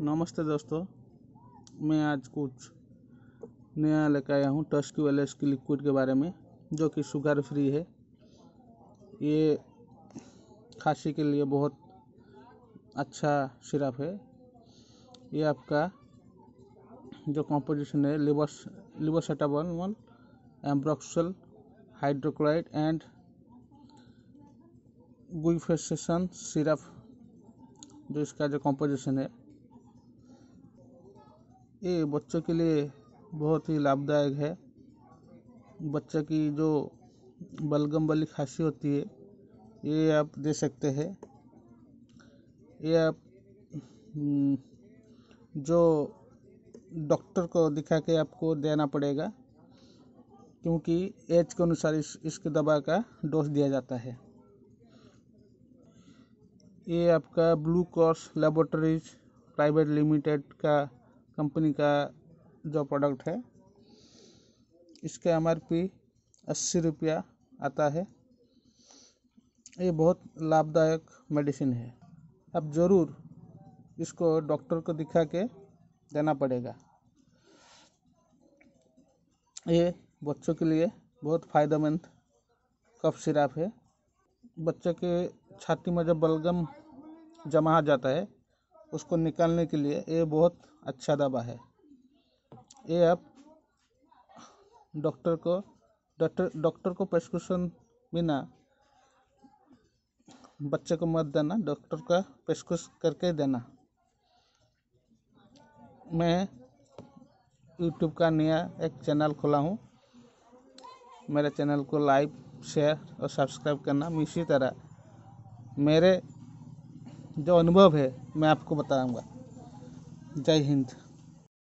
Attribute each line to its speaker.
Speaker 1: नमस्ते दोस्तों, मैं आज कुछ नया लेकर आया हूँ टस्क्यूएलएस की लिक्विड के बारे में, जो कि शुगर फ्री है। ये खांसी के लिए बहुत अच्छा सिरप है। ये आपका जो कॉम्पोजिशन है लिवोसेटाबोन, एम्ब्रोक्सल, हाइड्रोक्लोराइड एंड गुइफेसेशन सिरप, जो इसका जो कॉम्पोजिशन है, ये बच्चों के लिए बहुत ही लाभदायक है। बच्चे की जो बलगम वाली खांसी होती है, ये आप दे सकते हैं। ये आप जो डॉक्टर को दिखा के आपको देना पड़ेगा, क्योंकि एज के अनुसार इसके दवा का डोज दिया जाता है। ये आपका blue cross laboratories private limited का कंपनी का जो प्रोडक्ट है, इसका MRP 80 रुपया आता है। ये बहुत लाभदायक मेडिसिन है। अब ज़रूर इसको डॉक्टर को दिखा के देना पड़ेगा। ये बच्चों के लिए बहुत फ़ायदेमंद कफ सिरप है। बच्चे के छाती में जब बलगम जमा जाता है, उसको निकालने के लिए ये बहुत अच्छा दवा है। ये आप डॉक्टर को प्रेस्क्रिप्शन बिना बच्चे को मत देना, डॉक्टर का प्रेस्क्रिप्शन करके देना। मैं YouTube का नया एक चैनल खोला हूँ। मेरे चैनल को लाइक, शेयर और सब्सक्राइब करना। इसी तरह मेरे जो अनुभव है मैं आपको बताऊंगा। जय हिंद।